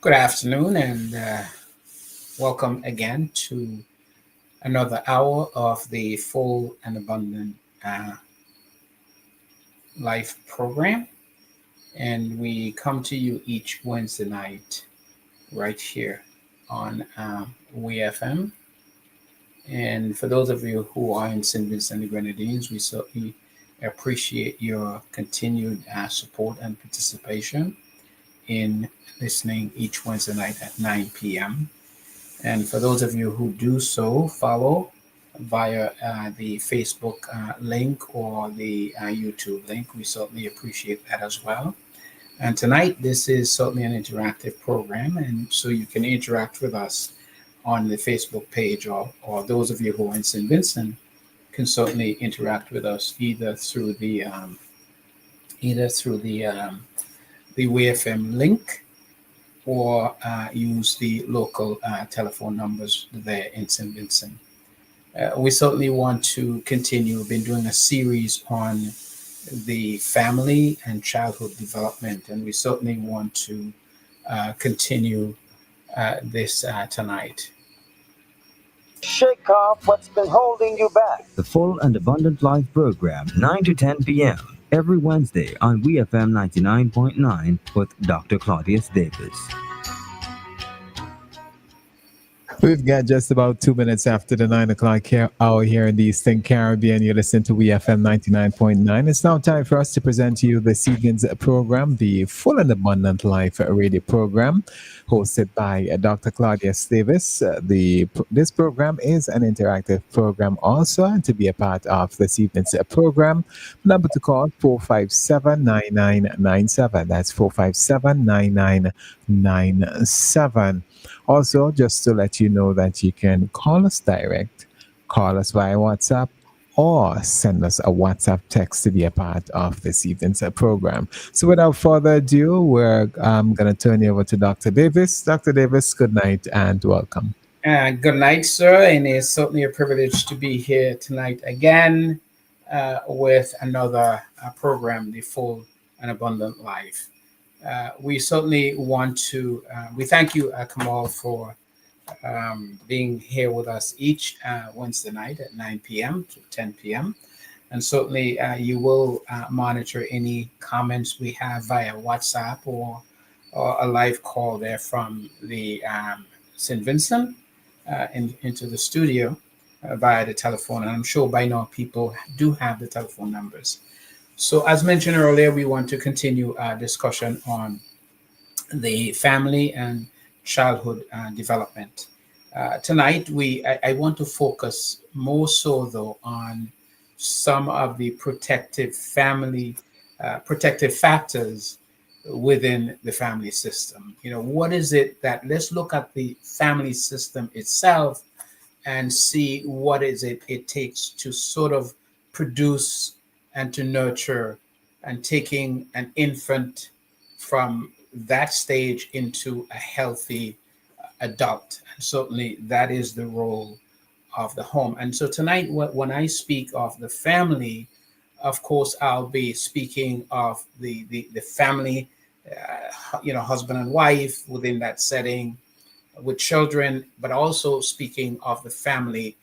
Good afternoon, and welcome again to another hour of the Full and Abundant uh, Life program. And we come to you each Wednesday night right here on WeFM. And for those of you who are in St. Vincent and the Grenadines, we certainly appreciate your continued support and participation in listening each Wednesday night at 9 p.m. And for those of you who do so, follow via the Facebook link or the YouTube link. We certainly appreciate that as well. And tonight, this is certainly an interactive program, and so you can interact with us on the Facebook page, or those of you who are in St. Vincent can certainly interact with us either through the WFM link or use the local telephone numbers there in St. Vincent. We certainly want to continue. We've been doing a series on the family and childhood development, and we certainly want to continue this tonight. Shake off what's been holding you back. The Full and Abundant Life program, 9 to 10 p.m. every Wednesday on WeFM 99.9 with Dr. Claudius Davis. We've got just about 2 minutes after the 9 o'clock hour here in the Eastern Caribbean. You listen to WeFM 99.9. It's now time for us to present to you this evening's program, the Full and Abundant Life radio program, hosted by Dr. Claudius Davis. This program is an interactive program also, and to be a part of this evening's program, number to call 457-9997. That's 457-9997. Also, just to let you know that you can call us direct, call us via WhatsApp, or send us a WhatsApp text to be a part of this evening's program. So without further ado, we're going to turn you over to Dr. Davis. Dr. Davis, good night and welcome. Good night, sir, and it's certainly a privilege to be here tonight again with another program, The Full and Abundant Life. We certainly want to, we thank you, Kamal, for being here with us each Wednesday night at 9 p.m. to 10 p.m. And certainly you will monitor any comments we have via WhatsApp or a live call there from the St. Vincent into the studio via the telephone. And I'm sure by now people do have the telephone numbers. So as mentioned earlier, we want to continue our discussion on the family and childhood development. Tonight, I want to focus more so though on some of the protective factors within the family system. You know, what is it that, let's look at the family system itself and see what is it takes to sort of produce and to nurture, and taking an infant from that stage into a healthy adult. And certainly that is the role of the home. And so tonight, when I speak of the family, of course, I'll be speaking of the family, husband and wife within that setting with children, but also speaking of the family,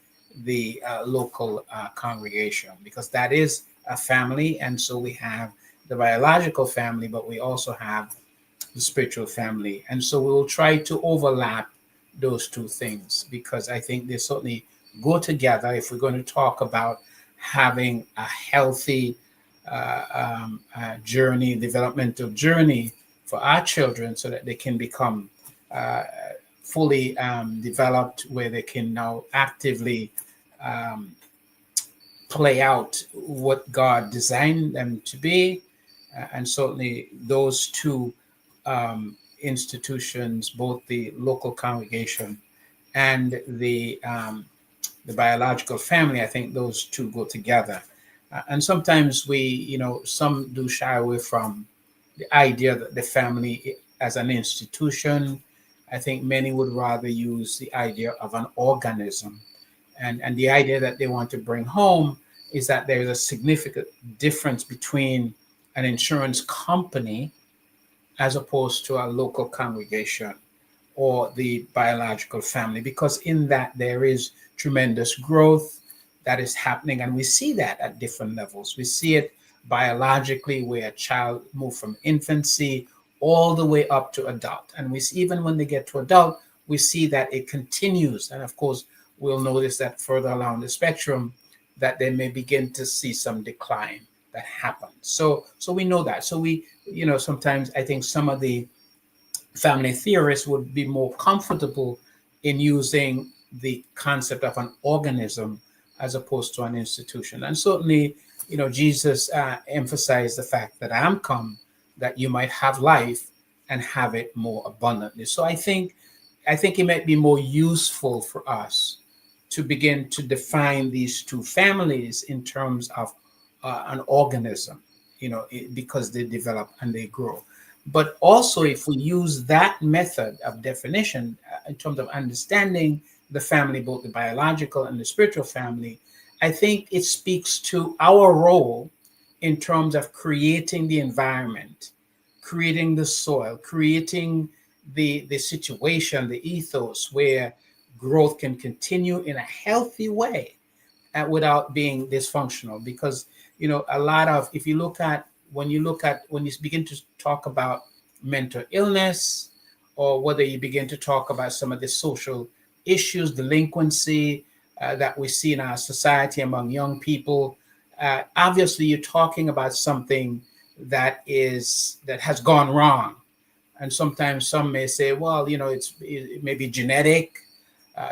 the local congregation, because that is a family. And so we have the biological family, but we also have the spiritual family. And so we will try to overlap those two things, because I think they certainly go together if we're going to talk about having a healthy developmental journey for our children, so that they can become fully developed, where they can now actively play out what God designed them to be. And certainly those two institutions, both the local congregation and the biological family, I think those two go together. And sometimes some do shy away from the idea that the family as an institution. I think many would rather use the idea of an organism. And the idea that they want to bring home is that there's a significant difference between an insurance company as opposed to a local congregation. or the biological family, because in that there is tremendous growth that is happening. And we see that at different levels. We see it biologically, where a child moves from infancy all the way up to adult. And we see, even when they get to adult, we see that it continues. And of course, we'll notice that further along the spectrum, that they may begin to see some decline that happens. So we know that. So we, sometimes I think some of the family theorists would be more comfortable in using the concept of an organism as opposed to an institution. And certainly, Jesus emphasized the fact that I am come that you might have life and have it more abundantly. So I think it might be more useful for us to begin to define these two families in terms of an organism, because they develop and they grow. But also, if we use that method of definition in terms of understanding the family, both the biological and the spiritual family, I think it speaks to our role in terms of creating the environment, creating the soil, creating the situation, the ethos where growth can continue in a healthy way without being dysfunctional. Because, a lot of, when you begin to talk about mental illness, or whether you begin to talk about some of the social issues, delinquency that we see in our society among young people, obviously you're talking about something that has gone wrong. And sometimes some may say, well, it may be genetic.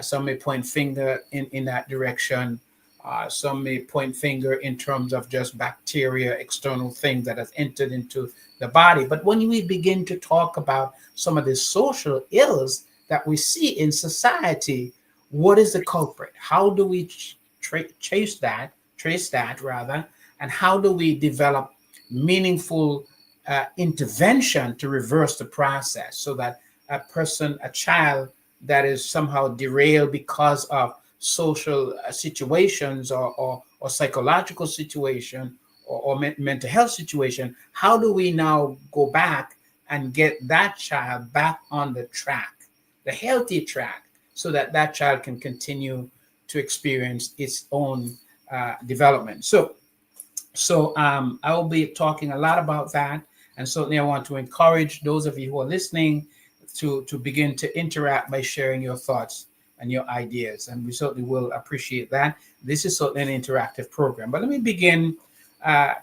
Some may point finger in that direction. Some may point finger in terms of just bacteria, external things that has entered into the body. But when we begin to talk about some of the social ills that we see in society, what is the culprit? How do we trace that, and how do we develop meaningful intervention to reverse the process, so that a child that is somehow derailed because of social situations or psychological situation or mental health situation, how do we now go back and get that child back on the track, the healthy track, so that that child can continue to experience its own development. So I will be talking a lot about that. And certainly I want to encourage those of you who are listening to begin to interact by sharing your thoughts and your ideas. And we certainly will appreciate that. This is certainly an interactive program. But let me begin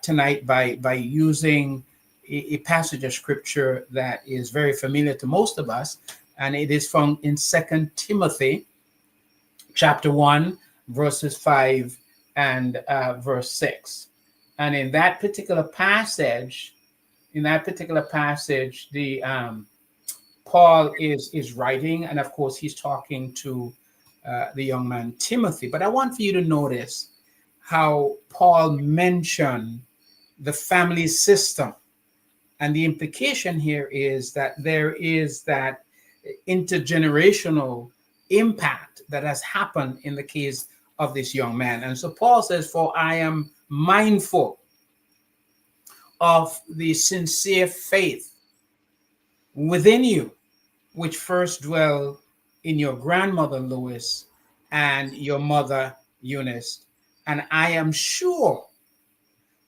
tonight by using a passage of scripture that is very familiar to most of us. And it is found in 2 Timothy chapter 1, verses 5 and verse 6. And in that particular passage, the Paul is writing, and of course he's talking to the young man Timothy. But I want for you to notice how Paul mentioned the family system. And the implication here is that there is that intergenerational impact that has happened in the case of this young man. And so Paul says, "For I am mindful of the sincere faith within you, which first dwell in your grandmother Lois and your mother Eunice, and I am sure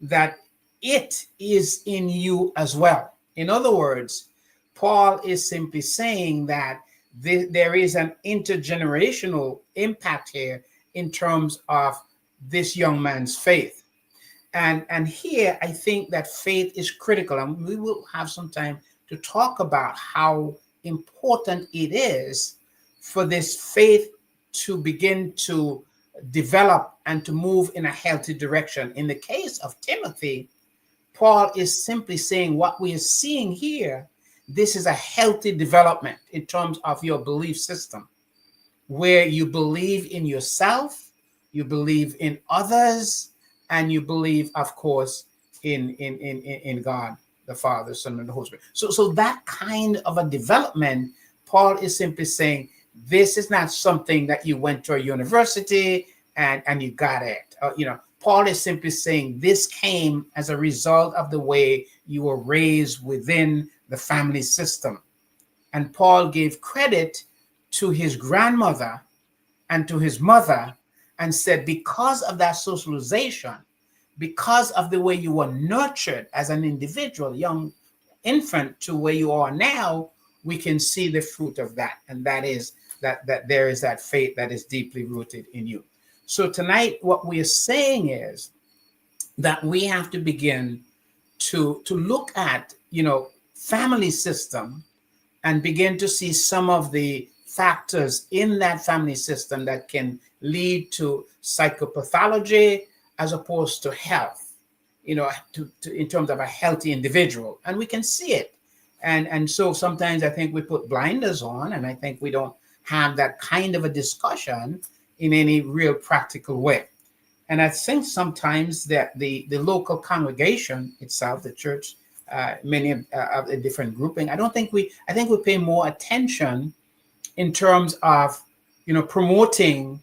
that it is in you as well." In other words, Paul is simply saying that there is an intergenerational impact here in terms of this young man's faith. And here I think that faith is critical, and we will have some time to talk about how important it is for this faith to begin to develop and to move in a healthy direction. In the case of Timothy, Paul is simply saying what we are seeing here, this is a healthy development in terms of your belief system, where you believe in yourself, you believe in others, and you believe, of course, in God, the Father, Son, and the Holy Spirit. So that kind of a development, Paul is simply saying, this is not something that you went to a university and you got it. Paul is simply saying this came as a result of the way you were raised within the family system. And Paul gave credit to his grandmother and to his mother and said, because of that socialization, because of the way you were nurtured as an individual, young infant, to where you are now, we can see the fruit of that. And that is that there is that faith that is deeply rooted in you. So tonight, what we are saying is that we have to begin to look at, family system and begin to see some of the factors in that family system that can lead to psychopathology as opposed to health, in terms of a healthy individual. And we can see it. And so sometimes I think we put blinders on, and I think we don't have that kind of a discussion in any real practical way. And I think sometimes that the local congregation itself, the church, many of the different grouping, I think we pay more attention in terms of, promoting,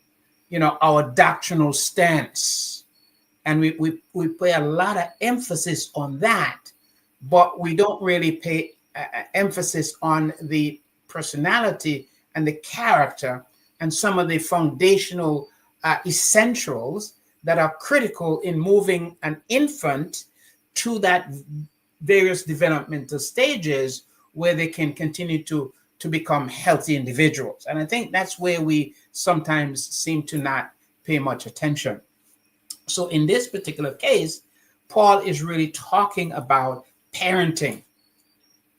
our doctrinal stance. And we pay a lot of emphasis on that, but we don't really pay emphasis on the personality and the character and some of the foundational essentials that are critical in moving an infant to that various developmental stages where they can continue to become healthy individuals. And I think that's where we sometimes seem to not pay much attention. So in this particular case, Paul is really talking about parenting.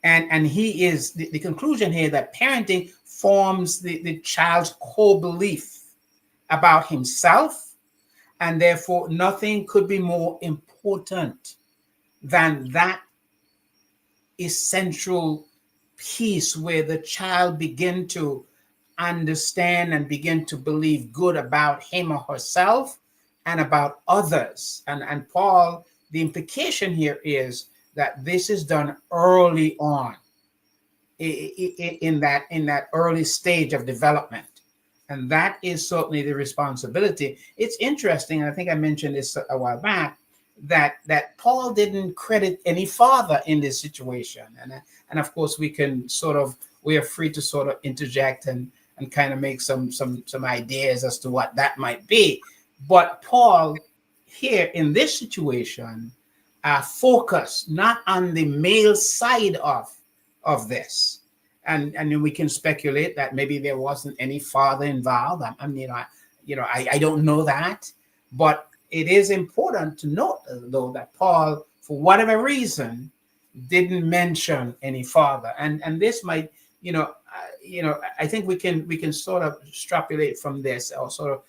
And he is the conclusion here that parenting forms the child's core belief about himself, and therefore nothing could be more important than that essential piece where the child begin to understand and begin to believe good about him or herself and about others. And Paul, the implication here is that this is done early on in that early stage of development. And that is certainly the responsibility. It's interesting, and I think I mentioned this a while back, that Paul didn't credit any father in this situation. And of course, we are free to sort of interject and kind of make some ideas as to what that might be. But Paul here in this situation focused not on the male side of this. And we can speculate that maybe there wasn't any father involved. I don't know that, but it is important to note, though, that Paul, for whatever reason, didn't mention any father. And this might, I think we can sort of extrapolate from this, or sort of,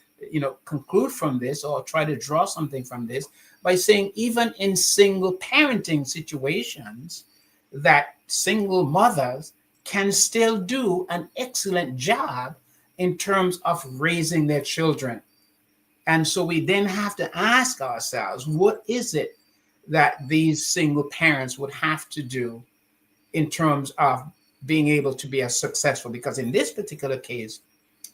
conclude from this, or try to draw something from this by saying even in single parenting situations, that single mothers can still do an excellent job in terms of raising their children. And so we then have to ask ourselves, what is it that these single parents would have to do in terms of being able to be as successful? Because in this particular case,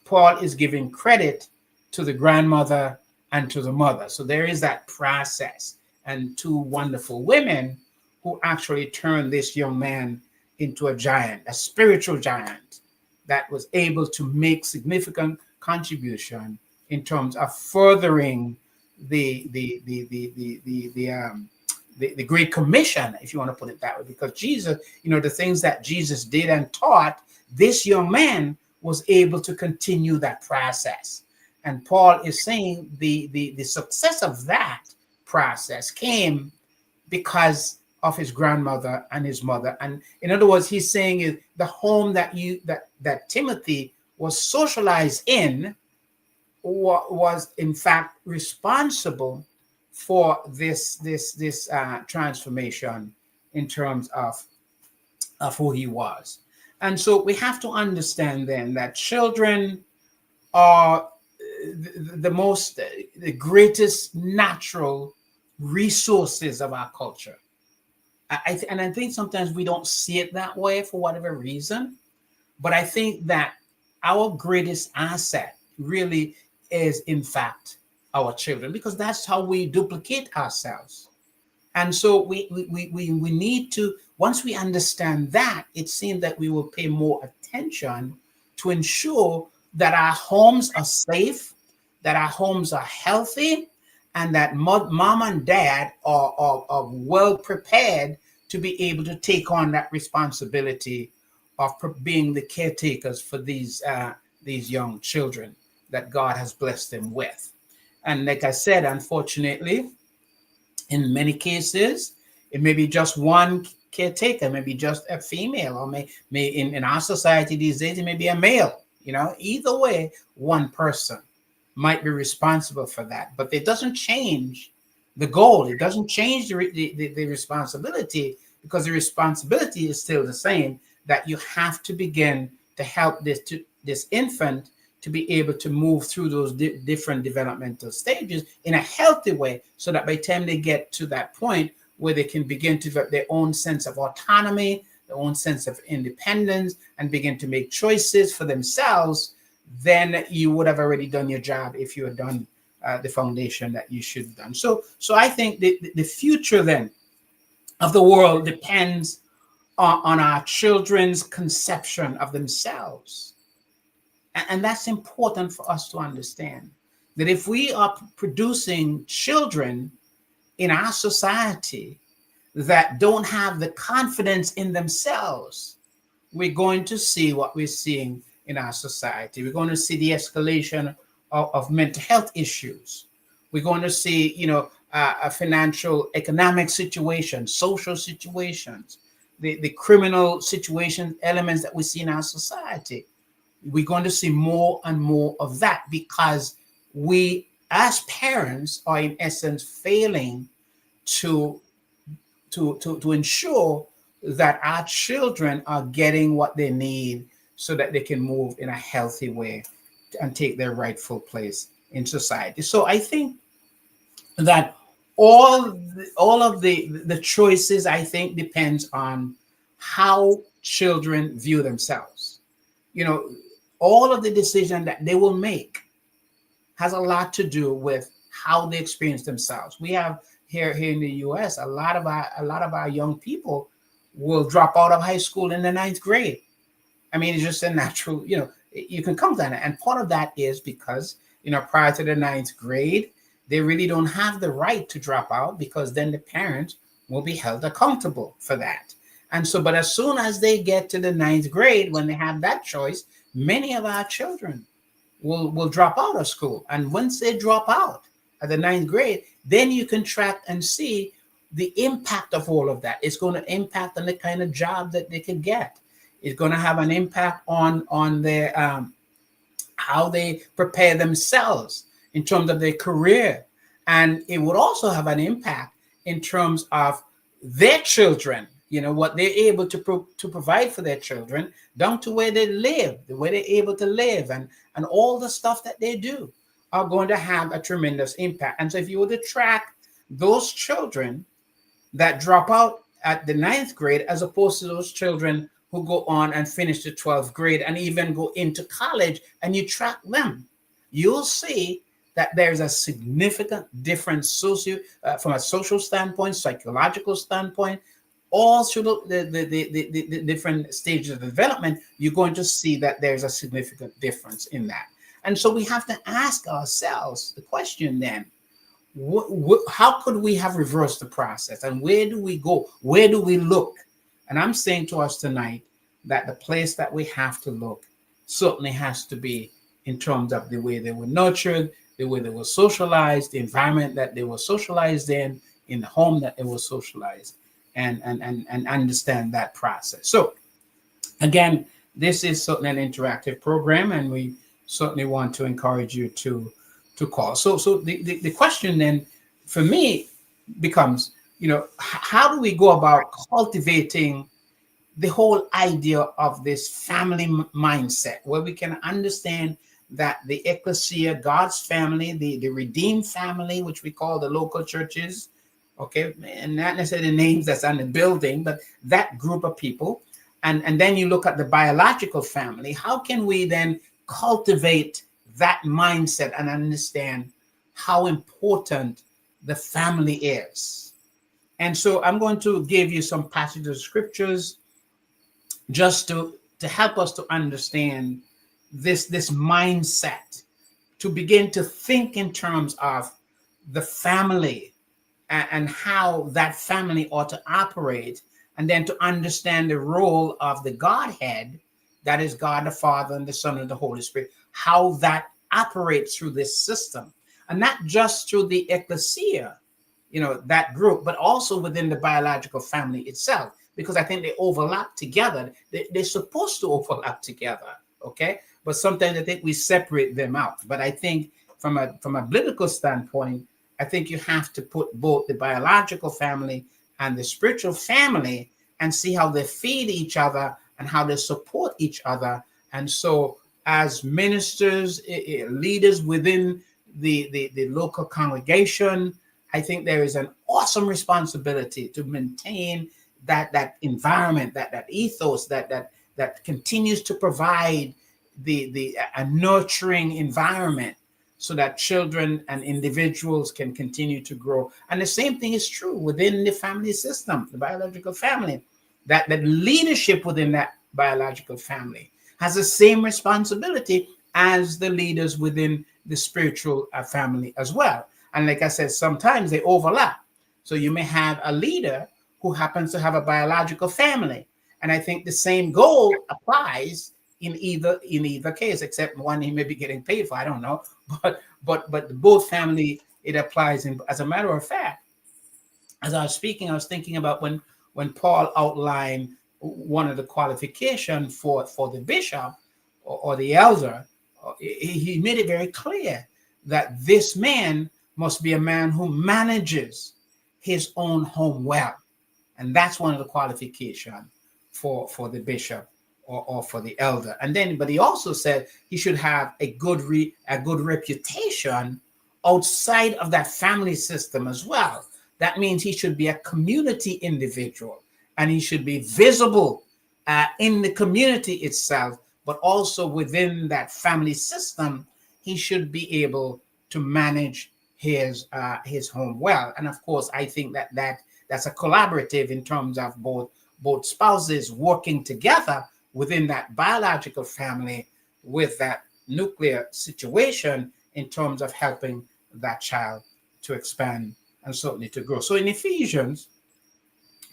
Paul is giving credit to the grandmother and to the mother. So there is that process, and two wonderful women who actually turned this young man into a giant, a spiritual giant that was able to make significant contribution in terms of furthering the Great Commission, if you want to put it that way. Because Jesus, the things that Jesus did and taught, this young man was able to continue that process. And Paul is saying the success of that process came because of his grandmother and his mother. And in other words, he's saying is the home that Timothy was socialized in was in fact responsible for this transformation in terms of who he was. And so we have to understand then that children are the greatest natural resources of our culture. I think sometimes we don't see it that way for whatever reason, but I think that our greatest asset really is in fact our children, because that's how we duplicate ourselves. And so we need to, once we understand that, it seems that we will pay more attention to ensure that our homes are safe, that our homes are healthy, and that mom and dad are well prepared to be able to take on that responsibility of being the caretakers for these young children that God has blessed them with. And like I said, unfortunately, in many cases, it may be just one caretaker, maybe just a female, or may in our society these days, it may be a male. Either way, one person might be responsible for that. But it doesn't change the goal. It doesn't change the responsibility, because the responsibility is still the same, that you have to begin to help this infant to be able to move through those different developmental stages in a healthy way, so that by the time they get to that point where they can begin to develop their own sense of autonomy, their own sense of independence, and begin to make choices for themselves, then you would have already done your job if you had done the foundation that you should have done. So I think the future then of the world depends on our children's conception of themselves. And that's important for us to understand, that if we are producing children in our society that don't have the confidence in themselves, we're going to see what we're seeing in our society. We're going to see the escalation of mental health issues. We're going to see, a financial, economic situation, social situations, the criminal situation elements that we see in our society. We're going to see more and more of that, because we, as parents, are in essence failing to ensure that our children are getting what they need so that they can move in a healthy way and take their rightful place in society. So I think that all of the choices, I think, depends on how children view themselves. All of the decision that they will make has a lot to do with how they experience themselves. We have here in the U.S. a lot of our young people will drop out of high school in the 9th grade. I mean, it's just a natural, you can come to that. And part of that is because, prior to the 9th grade, they really don't have the right to drop out, because then the parents will be held accountable for that. And so, but as soon as they get to the 9th grade, when they have that choice, many of our children will drop out of school. And once they drop out at the 9th grade, then you can track and see the impact of all of that. It's going to impact on the kind of job that they can get. It's going to have an impact on their how they prepare themselves in terms of their career. And it would also have an impact in terms of their children, what they're able to provide for their children, down to where they live, the way they're able to live, and all the stuff that they do are going to have a tremendous impact. And so if you were to track those children that drop out at the 9th grade, as opposed to those children who go on and finish the 12th grade and even go into college, and you track them, you'll see that there's a significant difference from a social standpoint, psychological standpoint, all through the different stages of development. You're going to see that there's a significant difference in that. And so we have to ask ourselves the question then, how could we have reversed the process, and where do we go? Where do we look? And I'm saying to us tonight that the place that we have to look certainly has to be in terms of the way they were nurtured, the way they were socialized, the environment that they were socialized in the home that they were socialized, and understand that process. So again, this is certainly an interactive program, and we certainly want to encourage you to call. So the question then for me becomes, how do we go about cultivating the whole idea of this family mindset, where we can understand that the ecclesia, God's family, the redeemed family, which we call the local churches, okay, and not necessarily the names that's on the building, but that group of people, and then you look at the biological family. How can we then cultivate that mindset and understand how important the family is? And so I'm going to give you some passages of scriptures just to help us to understand this mindset, to begin to think in terms of the family and how that family ought to operate, and then to understand the role of the Godhead, that is God the Father and the Son and the Holy Spirit, how that operates through this system, and not just through the ecclesia, that group, but also within the biological family itself, because I think they overlap together. They're supposed to overlap together, okay? But sometimes I think we separate them out. But I think from a biblical standpoint, I think you have to put both the biological family and the spiritual family and see how they feed each other and how they support each other. And so as ministers, leaders within the local congregation, I think there is an awesome responsibility to maintain that environment, that ethos, that continues to provide a nurturing environment, so that children and individuals can continue to grow. And the same thing is true within the family system, the biological family, that the leadership within that biological family has the same responsibility as the leaders within the spiritual family as well. And like I said, sometimes they overlap. So you may have a leader who happens to have a biological family. And I think the same goal applies in either case, except one he may be getting paid for, I don't know. But both family, it applies. As a matter of fact, as I was speaking, I was thinking about when Paul outlined one of the qualifications for the bishop or the elder, he made it very clear that this man must be a man who manages his own home well. And that's one of the qualifications for the bishop or for the elder. And then, but he also said he should have a good reputation outside of that family system as well. That means he should be a community individual, and he should be visible in the community itself, but also within that family system. He should be able to manage his home well. And of course, I think that's a collaborative in terms of both spouses working together within that biological family with that nuclear situation in terms of helping that child to expand and certainly to grow. So in Ephesians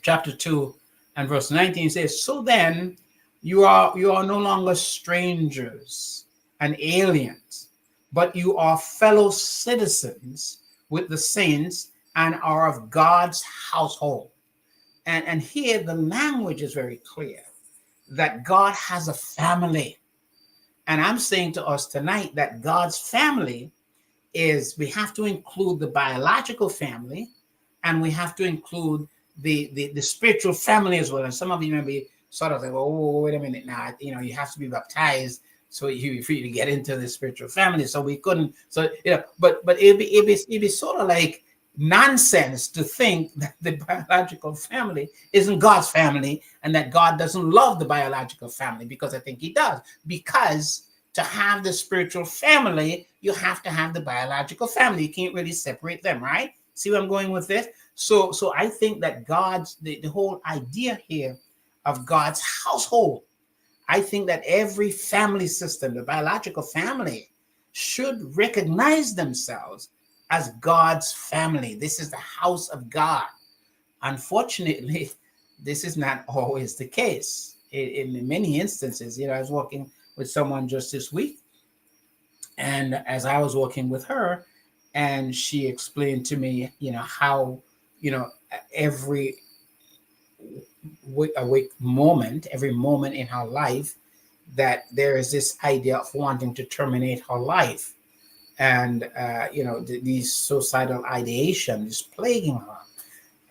chapter 2 and verse 19 it says, so then you are no longer strangers and aliens, but you are fellow citizens with the saints and are of God's household. And here the language is very clear that God has a family. And I'm saying to us tonight that God's family is, we have to include the biological family, and we have to include the spiritual family as well. And some of you may be sort of like, oh, wait a minute now, you have to be baptized for you to get into the spiritual family. So we couldn't, but it'd be sort of like nonsense to think that the biological family isn't God's family and that God doesn't love the biological family, because I think he does. Because to have the spiritual family, you have to have the biological family. You can't really separate them, right? See where I'm going with this? So I think that the whole idea here of God's household, I think that every family system, the biological family, should recognize themselves as God's family. This is the house of God. Unfortunately, this is not always the case. In many instances, I was working with someone just this week, and as I was working with her, and she explained to me, how, every moment in her life, that there is this idea of wanting to terminate her life. And, these suicidal ideation is plaguing her.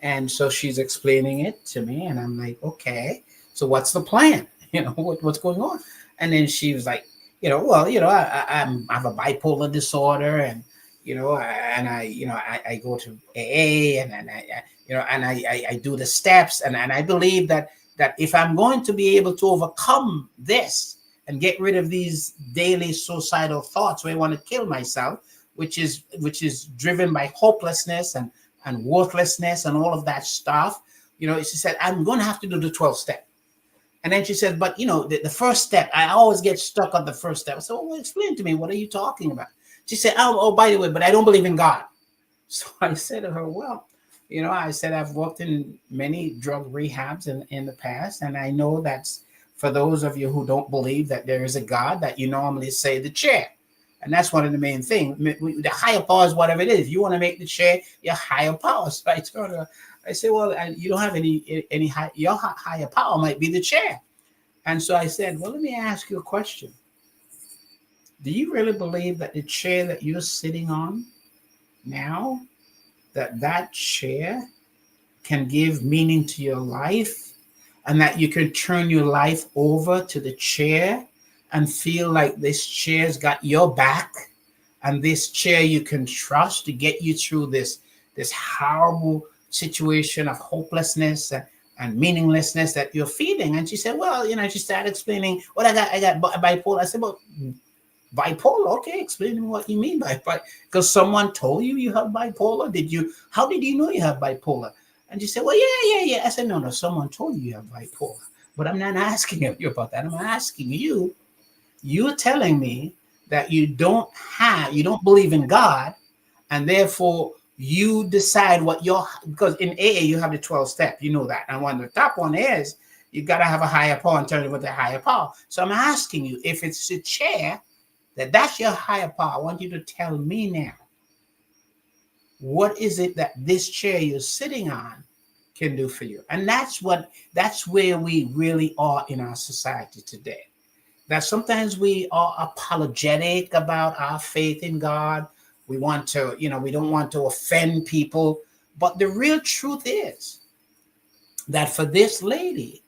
And so she's explaining it to me, and I'm like, okay, so what's the plan? What's going on? And then she was like, I have a bipolar disorder, and, I go to AA, and I do the steps. And I believe that if I'm going to be able to overcome this and get rid of these daily suicidal thoughts where I want to kill myself, which is driven by hopelessness and and worthlessness and all of that stuff, she said, I'm going to have to do the 12 step. And then she said, but the first step, I always get stuck on the first step. So, well, explain to me, what are you talking about? She said, oh, by the way, but I don't believe in God. So I said to her, well, I said, I've worked in many drug rehabs in the past. And I know that's for those of you who don't believe that there is a God, that you normally say the chair. And that's one of the main things. The higher power is whatever it is. If you want to make the chair your higher power. So I told her, I said, well, you don't have any high, your higher power might be the chair. And so I said, well, let me ask you a question. Do you really believe that the chair that you're sitting on now, that chair can give meaning to your life, and that you can turn your life over to the chair and feel like this chair's got your back, and this chair you can trust to get you through this horrible situation of hopelessness and meaninglessness that you're feeling? And she said, well, she started explaining, well, I got bipolar. I said, well, bipolar, okay, explain to me what you mean by bipolar. Because someone told you have bipolar. How did you know you have bipolar? And she said, well, yeah. I said, no, someone told you have bipolar. But I'm not asking you about that. I'm asking you, you're telling me that you don't believe in God, and therefore you decide because in AA you have the 12 step, you know that. And one of the top one is you got to have a higher power and turn it with a higher power. So I'm asking you, if it's a chair, that's your higher power, I want you to tell me now, what is it that this chair you're sitting on can do for you? And that's where we really are in our society today. That sometimes we are apologetic about our faith in God. We want to, we don't want to offend people. But the real truth is that for this lady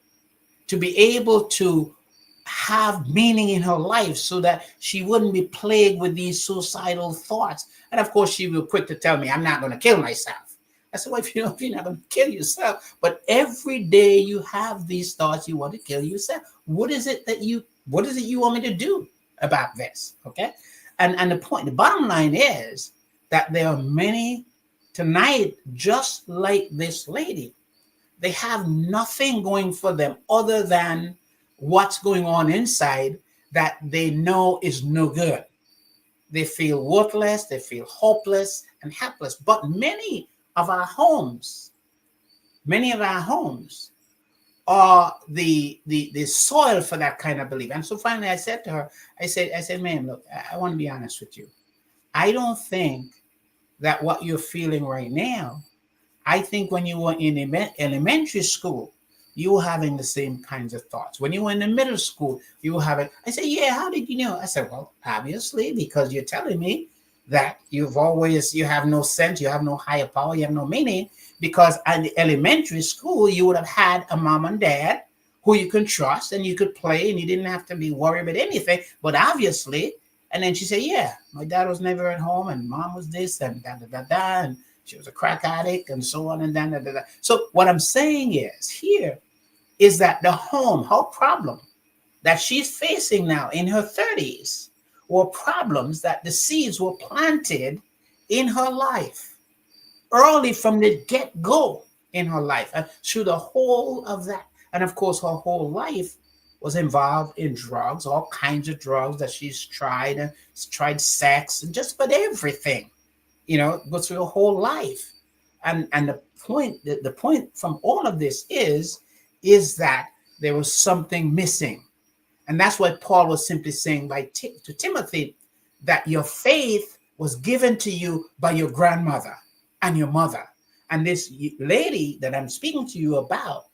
to be able to have meaning in her life so that she wouldn't be plagued with these suicidal thoughts. And of course, she was quick to tell me, I'm not going to kill myself. I said, well, if you're not going to kill yourself, but every day you have these thoughts, you want to kill yourself. What is it you want me to do about this? Okay. And the bottom line is that there are many tonight, just like this lady. They have nothing going for them other than what's going on inside that they know is no good. They feel worthless, they feel hopeless and helpless. But many of our homes are the soil for that kind of belief. And so finally I said to her, I said, ma'am, look, I want to be honest with you. I don't think that what you're feeling right now, I think when you were in elementary school, you were having the same kinds of thoughts. When you were in the middle school, you were having, I said, yeah, how did you know? I said, well, obviously, because you're telling me that you have no sense, you have no higher power, you have no meaning, because at the elementary school, you would have had a mom and dad who you can trust and you could play and you didn't have to be worried about anything. But obviously, and then she said, yeah, my dad was never at home and mom was this and da-da-da-da, and she was a crack addict and so on and da-da-da-da. So what I'm saying is that the home, her problem that she's facing now in her 30s were problems that the seeds were planted in her life early from the get-go in her life and through the whole of that. And of course, her whole life was involved in drugs, all kinds of drugs that she's tried, and tried sex and just about everything, go through her whole life. And the point from all of this is that there was something missing. And that's why Paul was simply saying to Timothy that your faith was given to you by your grandmother and your mother. And this lady that I'm speaking to you about,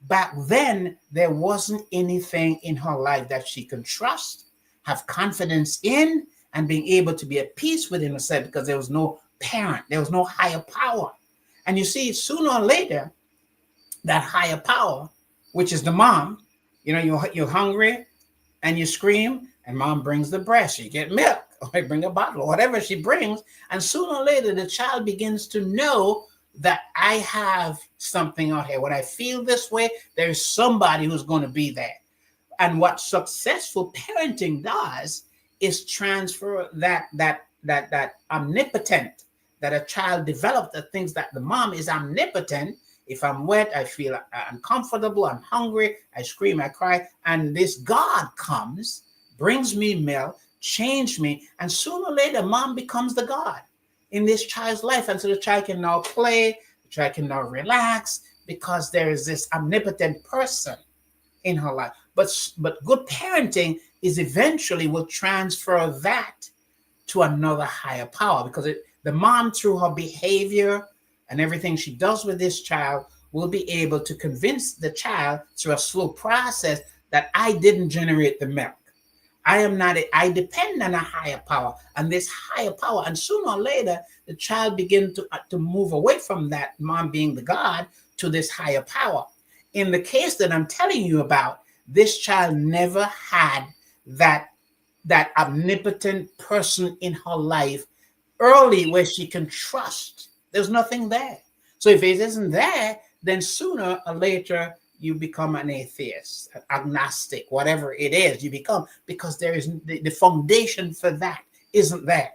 back then, there wasn't anything in her life that she can trust, have confidence in, and being able to be at peace within herself, because there was no parent, there was no higher power. And you see, sooner or later, that higher power, which is the mom, you're hungry and you scream, and mom brings the breast, you get milk, or I bring a bottle, or whatever she brings. And sooner or later, the child begins to know that I have something out here. When I feel this way, there's somebody who's going to be there. And what successful parenting does is transfer that omnipotent, that a child develops that thinks that the mom is omnipotent. If I'm wet, I feel uncomfortable, I'm hungry, I scream, I cry, and this God comes, brings me milk, change me, and sooner or later, mom becomes the God in this child's life. And so the child can now play, the child can now relax, because there is this omnipotent person in her life. But good parenting is eventually will transfer that to another higher power, because the mom, through her behavior and everything she does with this child, will be able to convince the child through a slow process that I didn't generate the milk. I depend on a higher power, and this higher power. And sooner or later, the child begins to move away from that mom being the God to this higher power. In the case that I'm telling you about, this child never had that omnipotent person in her life early where she can trust. There's nothing there. So if it isn't there, then sooner or later you become an atheist, agnostic, whatever it is you become, because there is the foundation for that isn't there.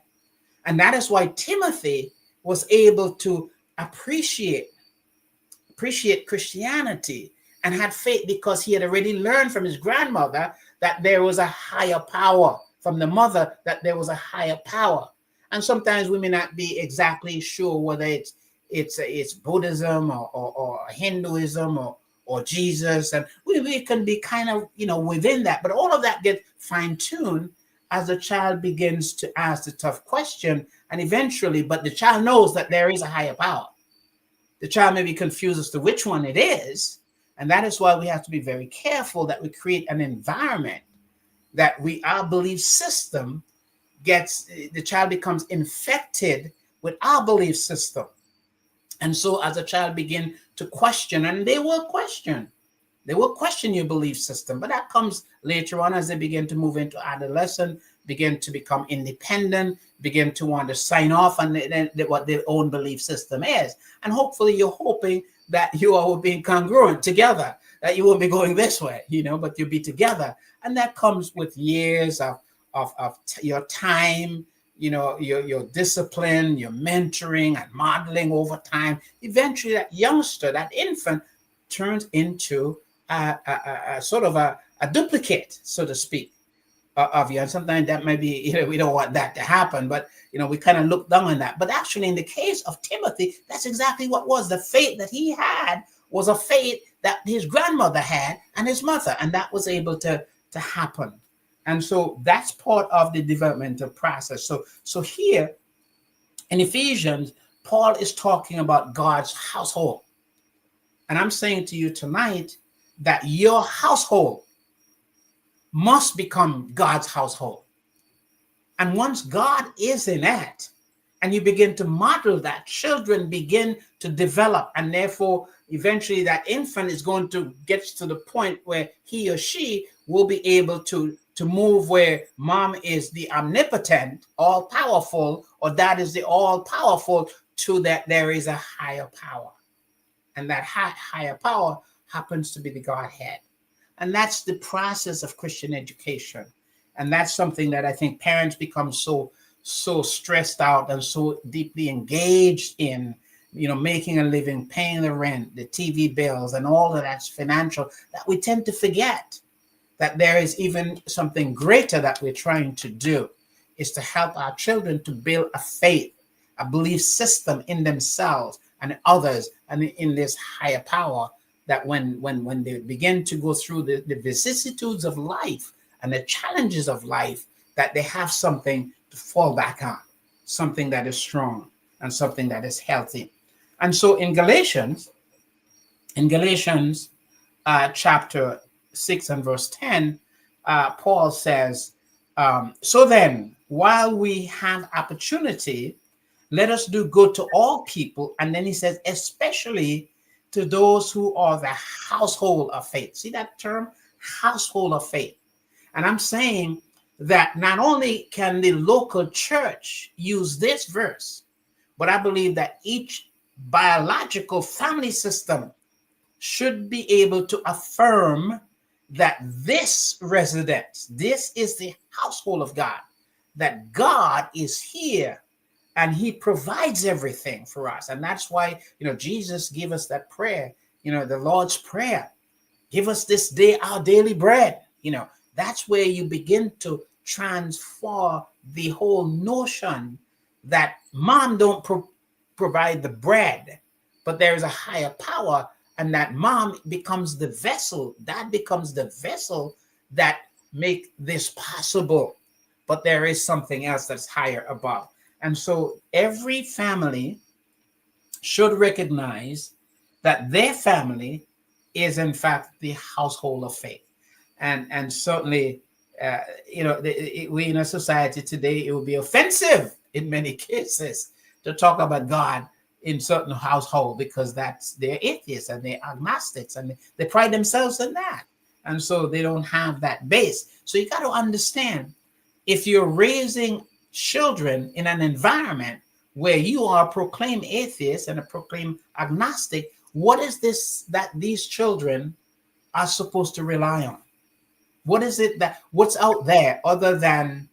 And that is why Timothy was able to appreciate Christianity and had faith, because he had already learned from his grandmother that there was a higher power, from the mother that there was a higher power. And sometimes we may not be exactly sure whether it's Buddhism or Hinduism or Jesus, and we can be kind of within that, but all of that gets fine-tuned as the child begins to ask the tough question, and eventually, but the child knows that there is a higher power. The child may be confused as to which one it is, and that is why we have to be very careful that we create an environment that our belief system the child becomes infected with our belief system. And so as a child begin to question, and they will question your belief system, but that comes later on as they begin to move into adolescence, begin to become independent, begin to want to sign off on what their own belief system is. And hopefully you're hoping that you all will be congruent together, that you won't be going this way, but you'll be together. And that comes with years of your time, your discipline, your mentoring and modeling over time. Eventually that youngster, that infant, turns into a sort of a duplicate, so to speak, of you. And sometimes that may be, we don't want that to happen, but we kind of look down on that. But actually in the case of Timothy, that's exactly what was. The faith that he had was a faith that his grandmother had and his mother, and that was able to happen. And so that's part of the developmental process. So here in Ephesians, Paul is talking about God's household. And I'm saying to you tonight that your household must become God's household. And once God is in it, and you begin to model that, children begin to develop, and therefore eventually that infant is going to get to the point where he or she will be able to move where mom is the omnipotent, all-powerful, or dad is the all-powerful, to that there is a higher power. And that higher power happens to be the Godhead. And that's the process of Christian education. And that's something that I think parents become so stressed out and so deeply engaged in, making a living, paying the rent, the TV bills, and all of that's financial, that we tend to forget that there is even something greater that we're trying to do, is to help our children to build a faith, a belief system in themselves and others, and in this higher power, that when they begin to go through the vicissitudes of life and the challenges of life, that they have something to fall back on, something that is strong and something that is healthy. And so in Galatians chapter 6 and verse 10, Paul says, so then, while we have opportunity, let us do good to all people. And then he says, especially to those who are the household of faith. See that term, household of faith? And I'm saying that not only can the local church use this verse, but I believe that each biological family system should be able to affirm that this residence, this is the household of God, that God is here and he provides everything for us. And that's why, Jesus gave us that prayer, the Lord's Prayer. Give us this day our daily bread. That's where you begin to transfer the whole notion that mom don't provide the bread, but there is a higher power, and that mom becomes the vessel. That becomes the vessel that make this possible. But there is something else that's higher above. And so every family should recognize that their family is in fact the household of faith. And certainly, we in a society today, it would be offensive in many cases to talk about God in certain household, because they're atheists and they're agnostics and they pride themselves in that. And so they don't have that base. So you got to understand, if you're raising children in an environment where you are a proclaimed atheist and a proclaimed agnostic, what is this that these children are supposed to rely on? What is it what's out there other than,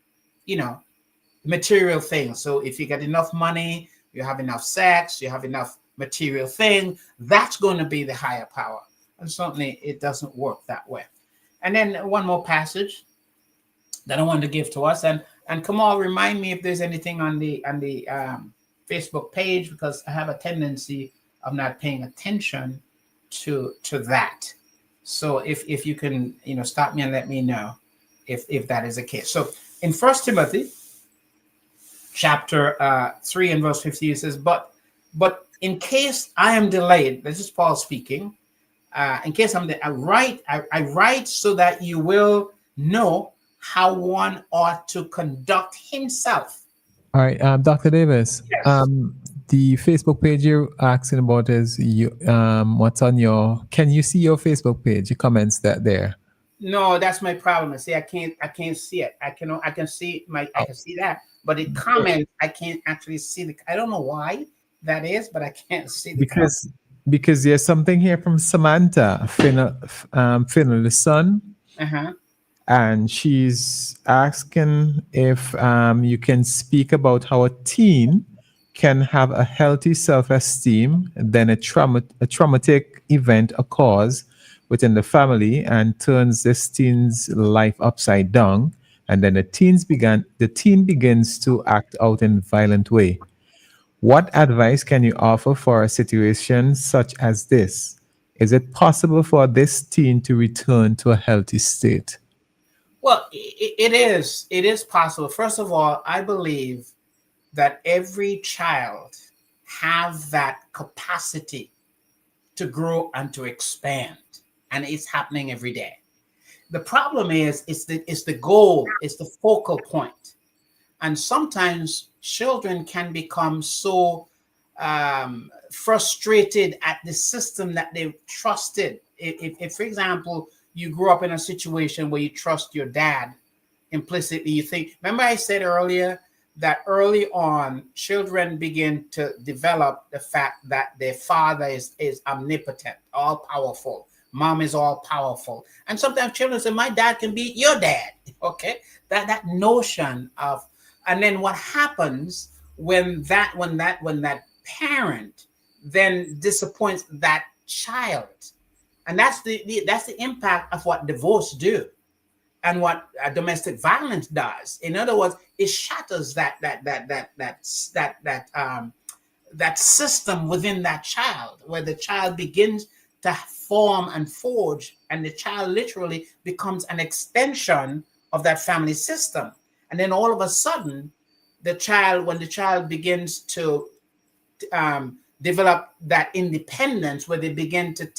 material things? So if you get enough money, you have enough sex, you have enough material thing, that's going to be the higher power. And certainly it doesn't work that way. And then one more passage that I wanted to give to us, and Kamal, remind me if there's anything on the Facebook page, because I have a tendency of not paying attention to that. So if you can, stop me and let me know if that is the case. So in 1 Timothy chapter 3 and verse 15, it says, but in case I am delayed, this is Paul speaking, in case I write so that you will know how one ought to conduct himself. All right, Dr. Davis. Yes. The Facebook page you're asking about is what's on your. Can you see your Facebook page? Your comments there. No, that's my problem. See, I can't see it. I can see I can see that, but the comment I can't actually see I don't know why that is, but I can't see the because there's something here from Samantha Finley's son. Uh-huh. And she's asking if you can speak about how a teen can have a healthy self-esteem, then a traumatic event occurs within the family and turns this teen's life upside down, and then the teen begins to act out in a violent way. What advice can you offer for a situation such as this? Is it possible for this teen to return to a healthy state? Well, it is possible. First of all, I believe that every child have that capacity to grow and to expand, and it's happening every day. The problem is it's the goal, it's the focal point. And sometimes children can become so frustrated at the system that they've trusted. If, for example, you grew up in a situation where you trust your dad implicitly, you think, remember I said earlier that early on, children begin to develop the fact that their father is omnipotent, all powerful. Mom is all powerful. And sometimes children say, my dad can be your dad. Okay. That notion of, and then what happens when that parent then disappoints that child. And that's the impact of what divorce do and what domestic violence does. In other words, it shatters that system within that child, where the child begins to form and forge, and the child literally becomes an extension of that family system. And then all of a sudden, when the child begins to develop that independence, where they begin to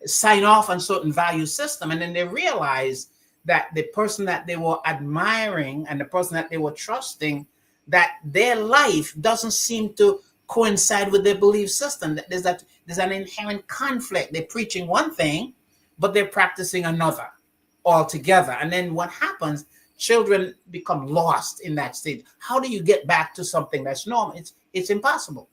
sign off on certain value system, and then they realize that the person that they were admiring and the person that they were trusting, that their life doesn't seem to coincide with their belief system. There's an inherent conflict. They're preaching one thing, but they're practicing another altogether. And then what happens? Children become lost in that state. How do you get back to something that's normal? It's impossible,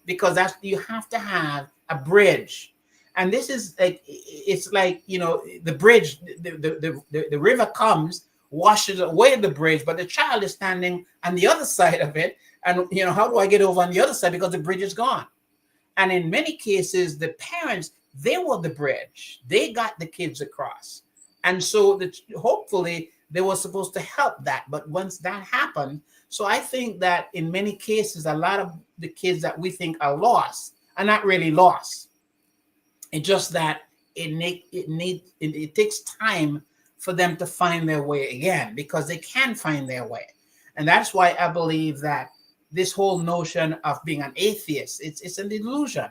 because you have to have a bridge. And this is like, it's like, the bridge, the river comes washes away the bridge, but the child is standing on the other side of it. And, how do I get over on the other side? Because the bridge is gone. And in many cases, the parents, they were the bridge. They got the kids across. And so hopefully they were supposed to help that. But once that happened, so I think that in many cases, a lot of the kids that we think are lost are not really lost. It's just that it takes time for them to find their way again, because they can find their way. And that's why I believe that this whole notion of being an atheist, it's an illusion.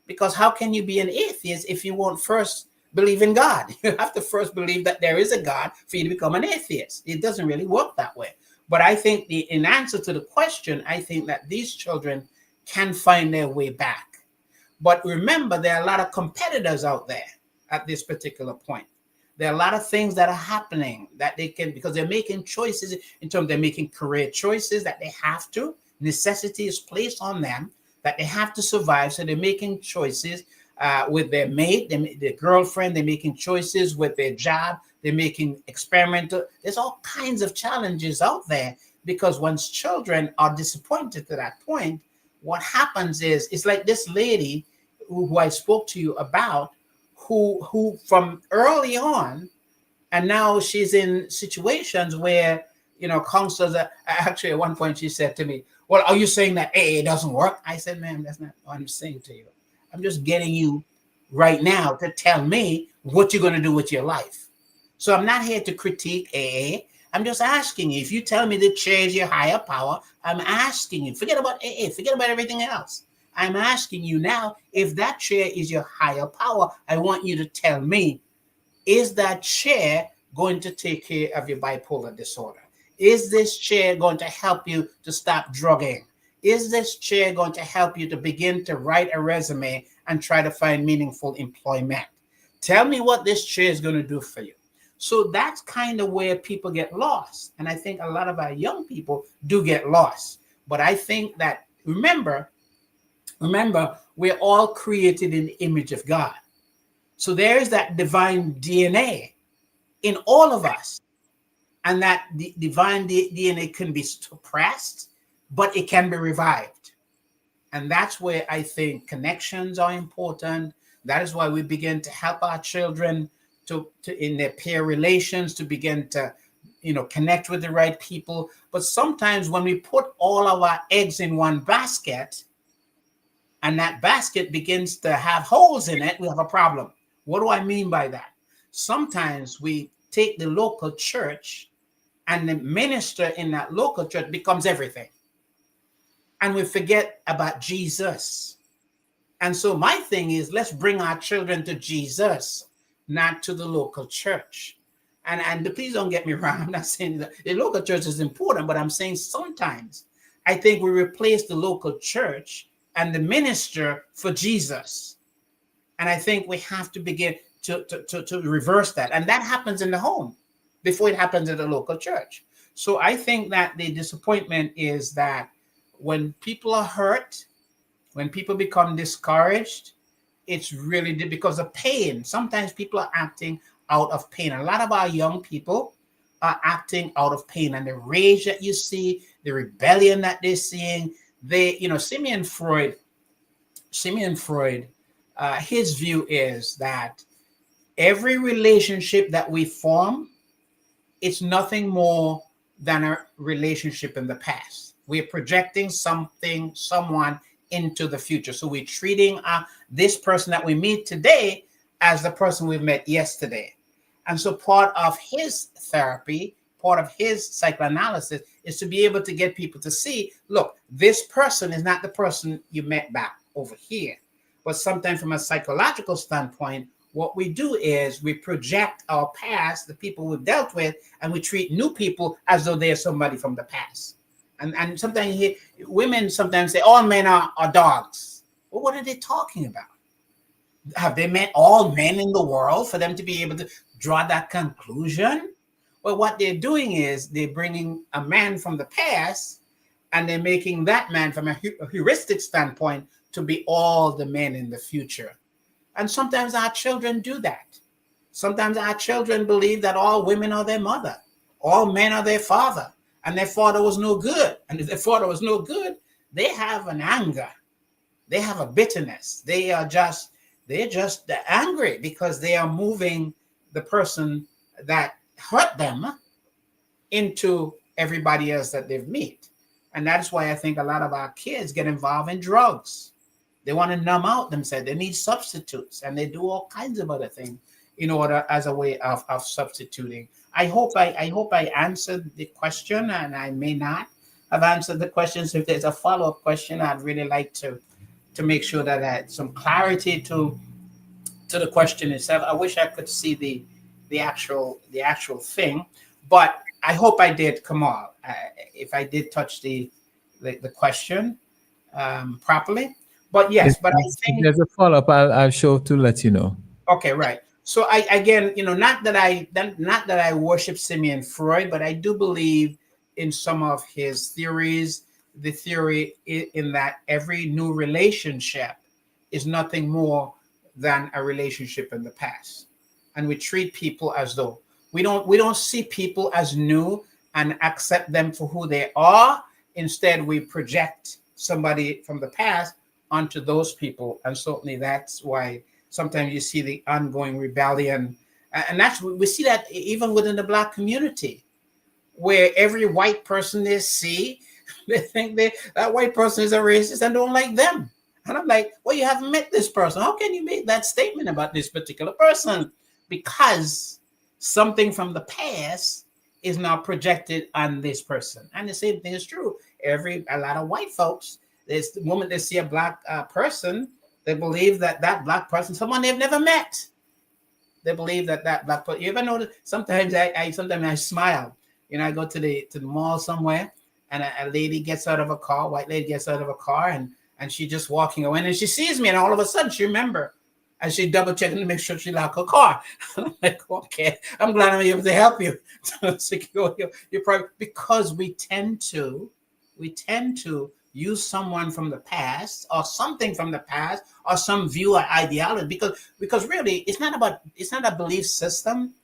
Because how can you be an atheist if you won't first believe in God? You have to first believe that there is a God for you to become an atheist. It doesn't really work that way. But I think in answer to the question, I think that these children can find their way back. But remember, there are a lot of competitors out there at this particular point. There are a lot of things that are happening that they can, because they're making choices in terms, they're making career choices that they have to. Necessity is placed on them that they have to survive. So they're making choices with their mate, their girlfriend. They're making choices with their job. They're making experimental. There's all kinds of challenges out there, because once children are disappointed to that point, what happens is, it's like this lady who I spoke to you about, who from early on, and now she's in situations where, counselors are, actually at one point she said to me, well, are you saying that AA doesn't work? I said, ma'am, that's not what I'm saying to you. I'm just getting you right now to tell me what you're going to do with your life. So I'm not here to critique AA. I'm just asking you, if you tell me the chair is your higher power, I'm asking you, forget about AA, forget about everything else. I'm asking you now, if that chair is your higher power, I want you to tell me, is that chair going to take care of your bipolar disorder? Is this chair going to help you to stop drugging? Is this chair going to help you to begin to write a resume and try to find meaningful employment? Tell me what this chair is going to do for you. So that's kind of where people get lost. And I think a lot of our young people do get lost. But I think that, remember, we're all created in the image of God. So there is that divine DNA in all of us. And that the divine DNA can be suppressed, but it can be revived. And that's where I think connections are important. That is why we begin to help our children to in their peer relations, to begin to, connect with the right people. But sometimes when we put all of our eggs in one basket, and that basket begins to have holes in it, we have a problem. What do I mean by that? Sometimes we take the local church, and the minister in that local church becomes everything. And we forget about Jesus. And so my thing is, let's bring our children to Jesus, not to the local church. And please don't get me wrong. I'm not saying that the local church is important, but I'm saying sometimes I think we replace the local church and the minister for Jesus. And I think we have to begin to reverse that. And that happens in the home before it happens at the local church. So I think that the disappointment is that when people are hurt, when people become discouraged, it's really because of pain. Sometimes people are acting out of pain. A lot of our young people are acting out of pain, and the rage that you see, the rebellion that they're seeing, Sigmund Freud, his view is that every relationship that we form, it's nothing more than a relationship in the past. We're projecting someone into the future. So we're treating this person that we meet today as the person we met yesterday. And so part of his therapy, part of his psychoanalysis is to be able to get people to see, look, this person is not the person you met back over here. But sometimes from a psychological standpoint, what we do is we project our past, the people we've dealt with, and we treat new people as though they're somebody from the past. And sometimes you hear women sometimes say, all men are dogs. Well, what are they talking about? Have they met all men in the world for them to be able to draw that conclusion? Well, what they're doing is they're bringing a man from the past, and they're making that man from a heuristic standpoint to be all the men in the future. And sometimes our children do that. Sometimes our children believe that all women are their mother. all men are their father, and their father was no good. And if their father was no good, they have an anger, they have a bitterness. They're just angry because they are moving the person that hurt them into everybody else that they've met. And that's why I think a lot of our kids get involved in drugs. They want to numb out themselves. They need substitutes, and they do all kinds of other things in order as a way of substituting. I hope I answered the question, and I may not have answered the question. So if there's a follow-up question, I'd really like to make sure that I had some clarity to the question itself. I wish I could see the actual thing, but I hope I did, Kamal. If I did touch the question properly, but yes, but I If think there's a follow-up, I'll show to let you know. okay, right. So I again, not that I worship Simeon Freud, but I do believe in some of his theories. The theory in that every new relationship is nothing more than a relationship in the past, and we treat people as though we don't see people as new and accept them for who they are. Instead, we project somebody from the past onto those people, and certainly that's why sometimes you see the ongoing rebellion, and that's we see that even within the Black community, where every white person they see, they think that white person is a racist and don't like them. And I'm like, well, you haven't met this person. How can you make that statement about this particular person? Because something from the past is now projected on this person. And the same thing is true. A lot of white folks, there's the moment they see a Black person, they believe that Black person, someone they've never met. They believe that Black person. You ever notice? Sometimes I smile. I go to the mall somewhere, and a lady gets out of a car, white lady gets out of a car, and she's just walking away, and she sees me, and all of a sudden she remembers, and she double checking to make sure she locked her car. I'm like, okay, I'm glad I'm able to help you to secure your private, because we tend to use someone from the past or something from the past or some view or ideology, because really it's not a belief system.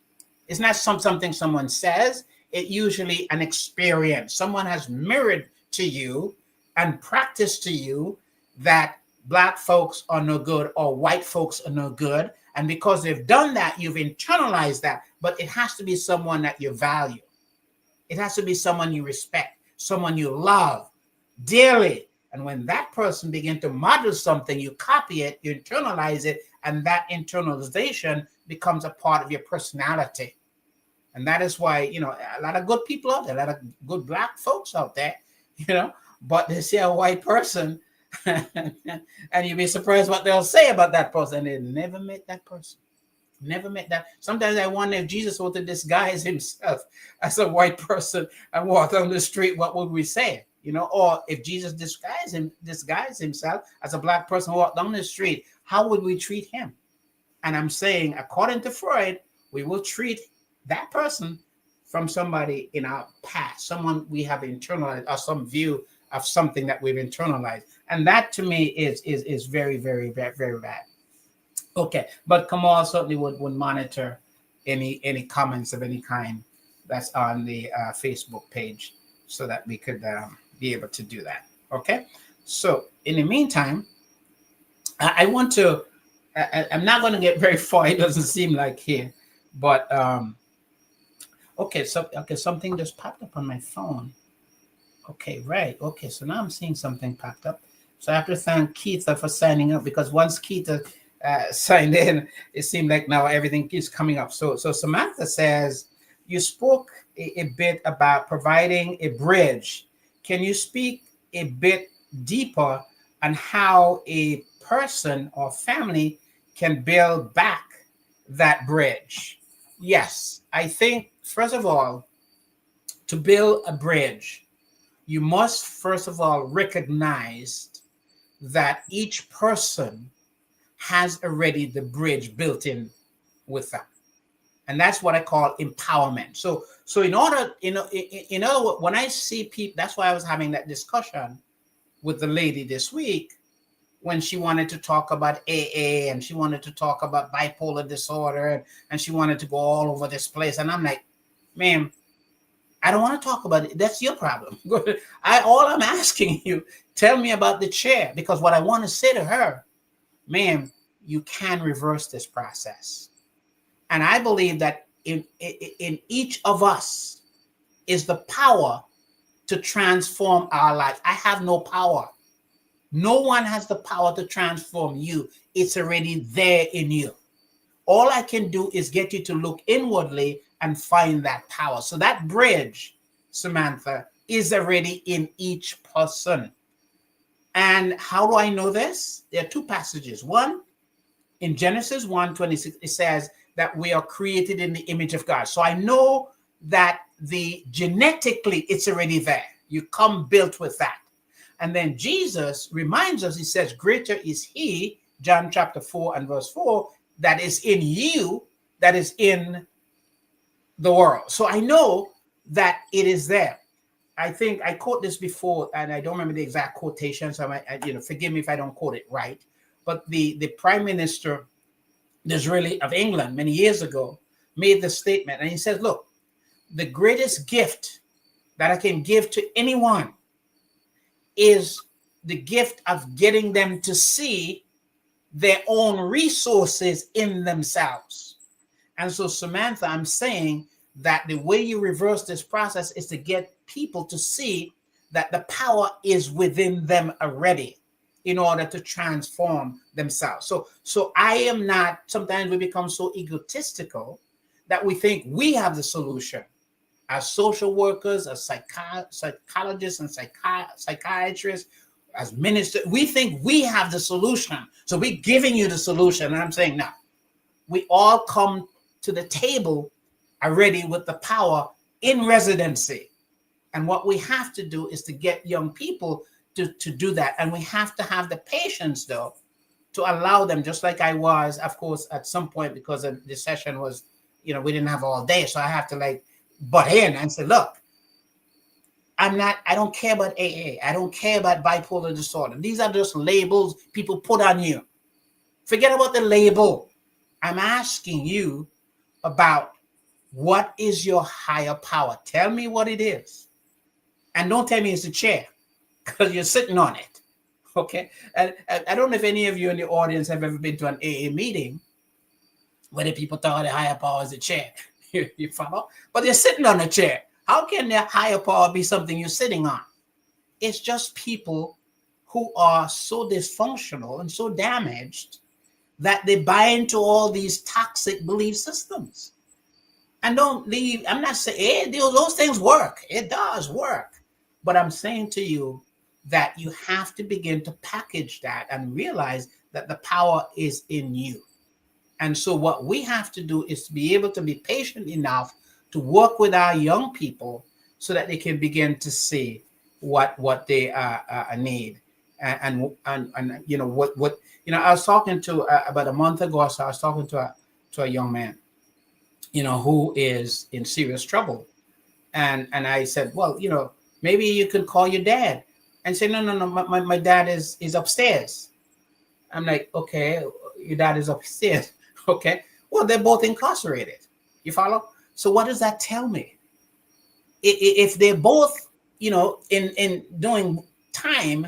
It's not something someone says. It's usually an experience. Someone has mirrored to you and practiced to you that Black folks are no good or white folks are no good. And because they've done that, you've internalized that. But it has to be someone that you value. It has to be someone you respect, someone you love dearly. And when that person begins to model something, you copy it, you internalize it, and that internalization becomes a part of your personality. And that is why, a lot of good people out there, a lot of good Black folks out there, but they see a white person and you'll be surprised what they'll say about that person. They never met that person. Never met that. Sometimes I wonder if Jesus were to disguise himself as a white person and walk down the street, what would we say? Or if Jesus disguised himself as a Black person who walked down the street, how would we treat him? And I'm saying, according to Freud, we will treat that person from somebody in our past, someone we have internalized, or some view of something that we've internalized. And that to me is very, very, very, very bad. Okay, but Kamal certainly would monitor any comments of any kind that's on the Facebook page so that we could be able to do that. Okay, so in the meantime, I want to, I'm not going to get very far, it doesn't seem like here, but okay, something just popped up on my phone. Okay, right. Okay, so now I'm seeing something popped up. So I have to thank Keitha for signing up, because once Keitha signed in, it seemed like now everything keeps coming up. So Samantha says, you spoke a bit about providing a bridge. Can you speak a bit deeper on how a person or family can build back that bridge? Yes, I think, first of all, to build a bridge, you must first of all recognize that each person has already the bridge built in with them. And that's what I call empowerment. So in other words, when I see people, that's why I was having that discussion with the lady this week when she wanted to talk about AA and she wanted to talk about bipolar disorder and she wanted to go all over this place. And I'm like, ma'am, I don't want to talk about it. That's your problem. All I'm asking you, tell me about the chair, because what I want to say to her, ma'am, you can reverse this process. And I believe that in each of us is the power to transform our life. I have no power. No one has the power to transform you. It's already there in you. All I can do is get you to look inwardly and find that power. So that bridge, Samantha, is already in each person. And how do I know this? There are two passages. One, in Genesis 1:26, it says that we are created in the image of God. So I know that genetically it's already there. You come built with that. And then Jesus reminds us, he says, greater is he, John chapter 4 and verse 4, that is in you, that is in the world. So I know that it is there. I think I quote this before, and I don't remember the exact quotation, so forgive me if I don't quote it right. But the Prime Minister of England many years ago made the statement, and he says, look, the greatest gift that I can give to anyone is the gift of getting them to see their own resources in themselves. And so, Samantha, I'm saying that the way you reverse this process is to get people to see that the power is within them already in order to transform themselves. So I am not, sometimes we become so egotistical that we think we have the solution. As social workers, as psychologists and psychiatrists, as ministers, we think we have the solution. So we're giving you the solution. And I'm saying, no, we all come to the table already with the power in residency. And what we have to do is to get young people to do that. And we have to have the patience, though, to allow them, just like I was, of course, at some point, because the session was, we didn't have all day. So I have to butt in and say, look, I don't care about AA. I don't care about bipolar disorder. These are just labels people put on you. Forget about the label. I'm asking you about what is your higher power. Tell me what it is. And don't tell me it's a chair, because you're sitting on it. Okay? And I don't know if any of you in the audience have ever been to an AA meeting where the people thought the higher power is a chair. You follow? But they're sitting on a chair. How can their higher power be something you're sitting on? It's just people who are so dysfunctional and so damaged that they buy into all these toxic belief systems. And don't leave. I'm not saying those things work. It does work. But I'm saying to you that you have to begin to package that and realize that the power is in you. And so what we have to do is to be able to be patient enough to work with our young people so that they can begin to see what they need. And what I was talking to about a month ago or so, I was talking to a young man, who is in serious trouble. And I said, well, maybe you could call your dad and say, no, my dad is upstairs. I'm like, okay, your dad is upstairs. Okay. Well, they're both incarcerated. You follow? So what does that tell me? If they're both, in doing time,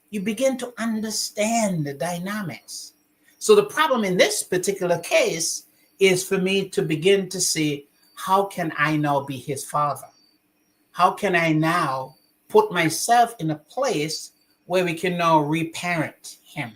you begin to understand the dynamics. So the problem in this particular case is for me to begin to see, how can I now be his father? How can I now put myself in a place where we can now reparent him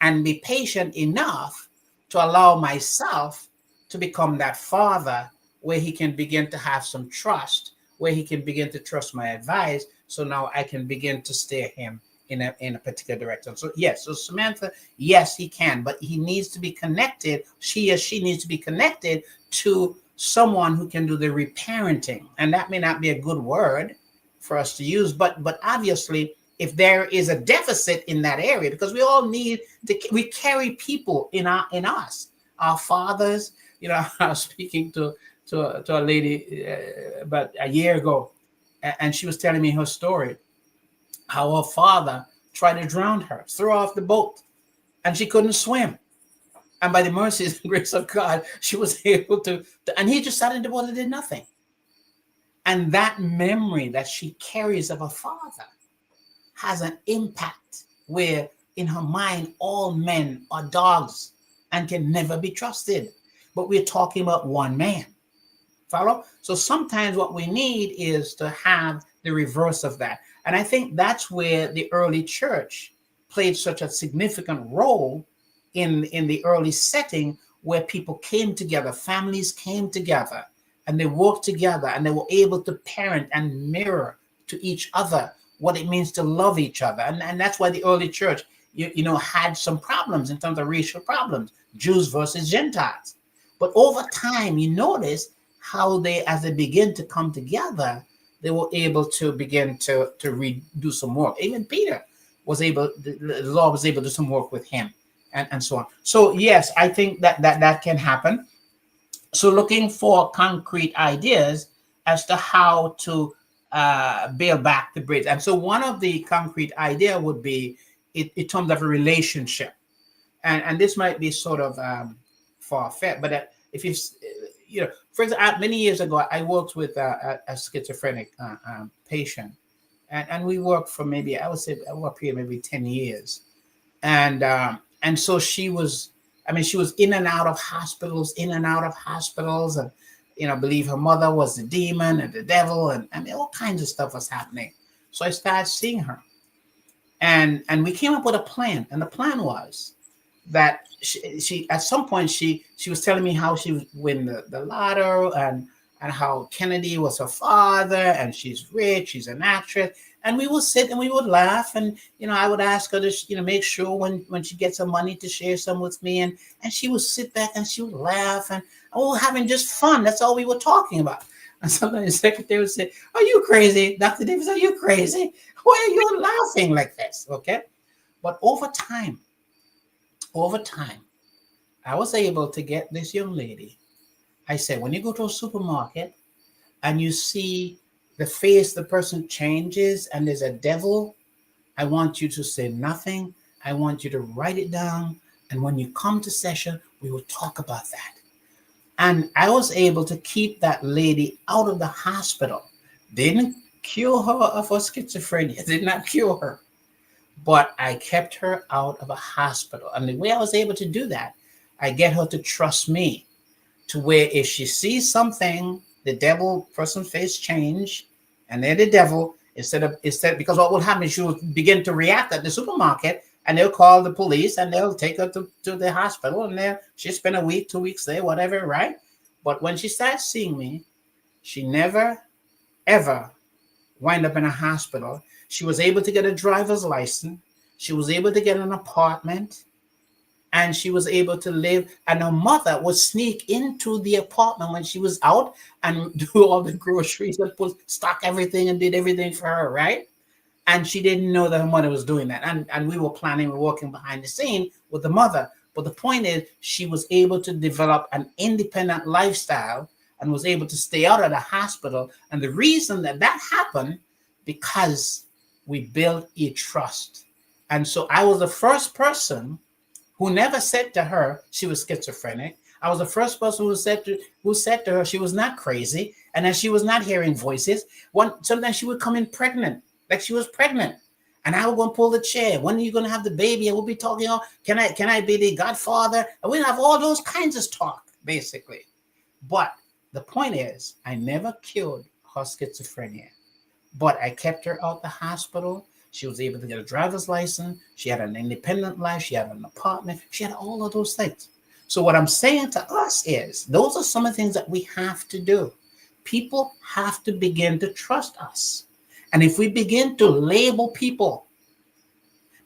and be patient enough to allow myself to become that father where he can begin to have some trust, where he can begin to trust my advice. So now I can begin to steer him in a particular direction. So yes, so Samantha, yes, he can, but he needs to be connected. She needs to be connected to someone who can do the reparenting. And that may not be a good word for us to use, but obviously, if there is a deficit in that area, because we all we carry people in us, our fathers. I was speaking to a lady about a year ago, and she was telling me her story, how her father tried to drown her, threw her off the boat, and she couldn't swim. And by the mercies and grace of God, she was able to, and he just sat in the water and did nothing. And that memory that she carries of her father has an impact where in her mind, all men are dogs and can never be trusted. But we're talking about one man. Follow? So sometimes what we need is to have the reverse of that. And I think that's where the early church played such a significant role in the early setting where people came together, families came together, and they worked together and they were able to parent and mirror to each other what it means to love each other. And that's why the early church, had some problems in terms of racial problems, Jews versus Gentiles. But over time, you notice how as they begin to come together, they were able to begin to do some work. Even Peter was able, the Lord was able to do some work with him and so on. So yes, I think that can happen. So looking for concrete ideas as to how to build back the bridge. And so one of the concrete idea would be in terms of a relationship. And this might be sort of far-fetched, but if for example, many years ago, I worked with a schizophrenic patient, and we worked for maybe, I would say, I worked here maybe 10 years. And so she was in and out of hospitals, and, I believe her mother was the demon and the devil, and all kinds of stuff was happening. So I started seeing her. And we came up with a plan. And the plan was that she at some point she was telling me how she would win the lotto and how Kennedy was her father and she's rich, she's an actress. And we would sit and we would laugh, and I would ask her to make sure when she gets some money to share some with me, and she would sit back and she would laugh, and we were having just fun. That's all we were talking about. And sometimes the secretary would say, "Are you crazy, Dr. Davis? Are you crazy? Why are you laughing like this?" Okay, but over time, I was able to get this young lady. I said, when you go to a supermarket and you see the face the person changes and there's a devil, I want you to say nothing. I want you to write it down. And when you come to session, we will talk about that. And I was able to keep that lady out of the hospital. Didn't cure her of her schizophrenia, did not cure her. But I kept her out of a hospital. And the way I was able to do that, I get her to trust me, to where if she sees something, the devil person face change, and they're the devil, instead because what will happen is she will begin to react at the supermarket, and they'll call the police and they'll take her to the hospital, and there she spent a week, 2 weeks there, whatever, right? But when she starts seeing me, she never, ever wind up in a hospital. She was able to get a driver's license. She was able to get an apartment. And she was able to live. And her mother would sneak into the apartment when she was out and do all the groceries and stock everything and did everything for her, right? And she didn't know that her mother was doing that. And we were planning, we're working behind the scene with the mother. But the point is, she was able to develop an independent lifestyle and was able to stay out of the hospital. And the reason that happened, because we built a trust. And so I was the first person who never said to her she was schizophrenic. I was the first person who said to her she was not crazy and that she was not hearing voices. Sometimes she would come in pregnant, like she was pregnant. And I would go and pull the chair. When are you going to have the baby? And we'll be talking, can I be the godfather? And we'll have all those kinds of talk, basically. But the point is, I never cured her schizophrenia. But I kept her out the hospital. She was able to get a driver's license. She had an independent life. She had an apartment. She had all of those things. So what I'm saying to us is, those are some of the things that we have to do. People have to begin to trust us. And if we begin to label people,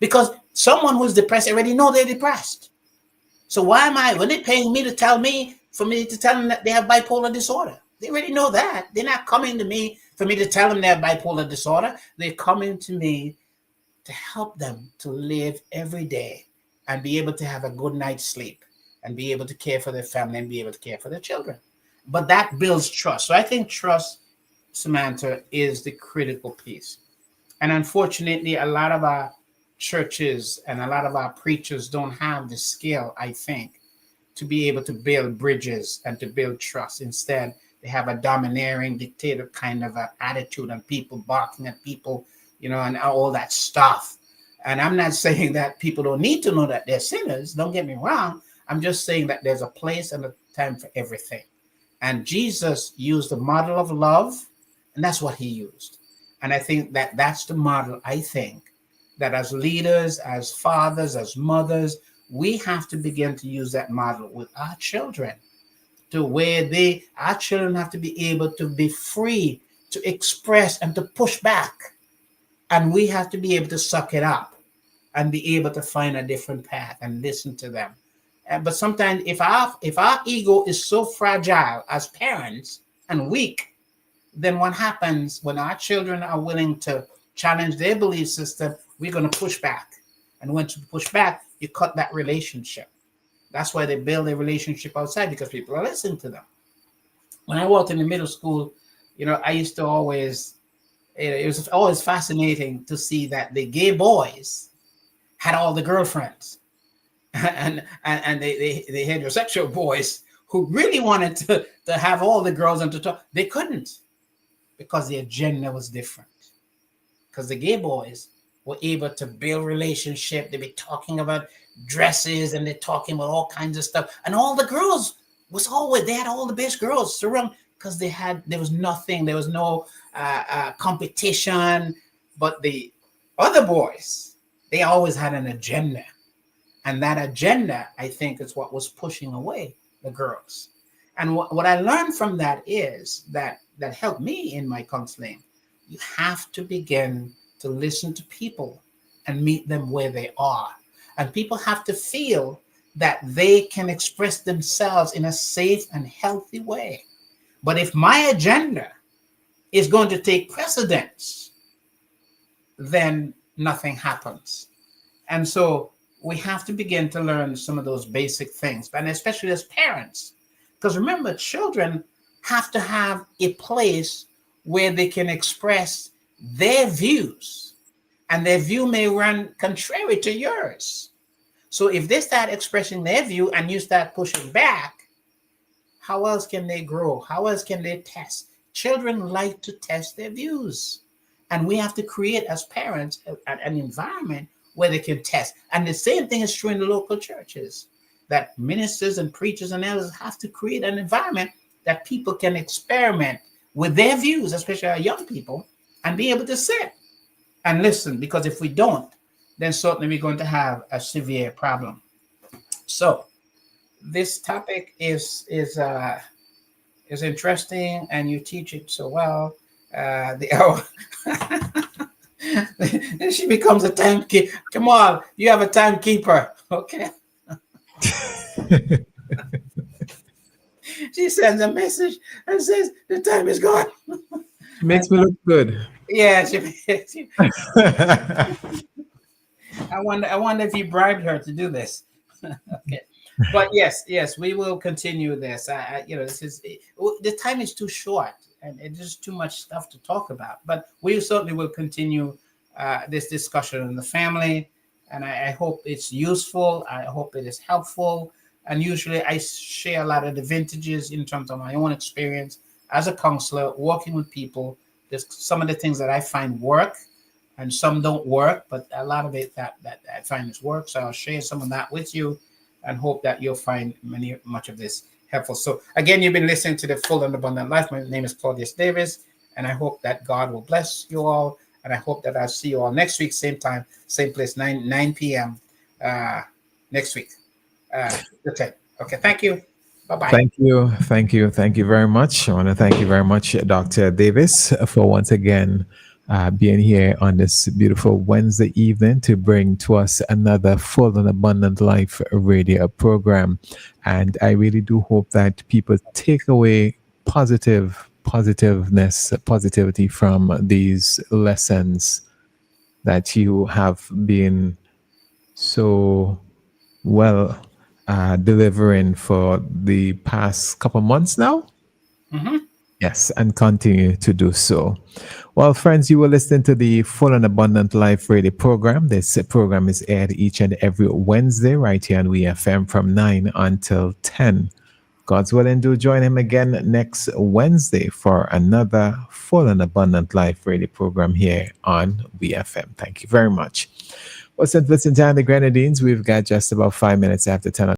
because someone who's depressed already know they're depressed. So why when they're paying me for me to tell them that they have bipolar disorder? They already know that. They're not coming to me for me to tell them they have bipolar disorder. They're coming to me to help them to live every day and be able to have a good night's sleep and be able to care for their family and be able to care for their children. But that builds trust. So I think trust, Samantha, is the critical piece. And unfortunately, a lot of our churches and a lot of our preachers don't have the skill, I think, to be able to build bridges and to build trust. Instead, They have a domineering dictator kind of a attitude, and people barking at people, and all that stuff. And I'm not saying that people don't need to know that they're sinners. Don't get me wrong. I'm just saying that there's a place and a time for everything. And Jesus used the model of love, and that's what he used. And I think that that's the model, I think, that as leaders, as fathers, as mothers, we have to begin to use that model with our children, to where our children have to be able to be free to express and to push back. And we have to be able to suck it up and be able to find a different path and listen to them. But sometimes if our ego is so fragile as parents and weak, then what happens when our children are willing to challenge their belief system? We're going to push back. And when you push back, you cut that relationship. That's why they build a relationship outside, because people are listening to them. When I worked in the middle school, I used to always, it was always fascinating to see that the gay boys had all the girlfriends, and the heterosexual boys who really wanted to have all the girls and to talk, they couldn't, because the agenda was different. Because the gay boys were able to build relationship. They'd be talking about dresses, and they're talking about all kinds of stuff. And all the girls they had all the best girls around, because there was nothing, there was no competition. But the other boys, they always had an agenda. And that agenda, I think, is what was pushing away the girls. And what I learned from that is that helped me in my counseling. You have to begin to listen to people and meet them where they are. And people have to feel that they can express themselves in a safe and healthy way. But if my agenda is going to take precedence, then nothing happens. And so we have to begin to learn some of those basic things, and especially as parents. Because remember, children have to have a place where they can express their views, and their view may run contrary to yours. So if they start expressing their view and you start pushing back, how else can they grow? How else can they test? Children like to test their views. And we have to create, as parents, an environment where they can test. And the same thing is true in the local churches, that ministers and preachers and elders have to create an environment that people can experiment with their views, especially our young people, and be able to sit and listen. Because if we don't, then certainly we're going to have a severe problem. So this topic is interesting, and you teach it so well. She becomes a timekeeper. Come on, you have a timekeeper, okay? She sends a message and says the time is gone. Makes me look good. Yeah, I wonder if you bribed her to do this. Okay, but yes, we will continue this. This is the time is too short, and it's just too much stuff to talk about. But we certainly will continue this discussion in the family, and I hope it's useful. I hope it is helpful. And usually, I share a lot of the vintages in terms of my own experience as a counselor, working with people. There's some of the things that I find work, and some don't work, but a lot of it that I find is work. So I'll share some of that with you, and hope that you'll find much of this helpful. So again, you've been listening to the Full and Abundant Life. My name is Claudius Davis, and I hope that God will bless you all. And I hope that I'll see you all next week, same time, same place, 9 p.m. Next week. Okay. Thank you. Bye-bye. Thank you very much. I want to thank you very much, Dr. Davis, for once again being here on this beautiful Wednesday evening to bring to us another Full and Abundant Life radio program. And I really do hope that people take away positivity from these lessons that you have been so well delivering for the past couple months now. Mm-hmm. Yes, and continue to do so. Well, friends, you were listening to the Full and Abundant Life radio program. This program is aired each and every Wednesday right here on WeFM from 9 until 10 God's willing, do join him again next Wednesday for another Full and Abundant Life radio program here on WeFM. Thank you very much. Well, St. Vincent and the Grenadines, we've got just about 5 minutes after 10 o'clock.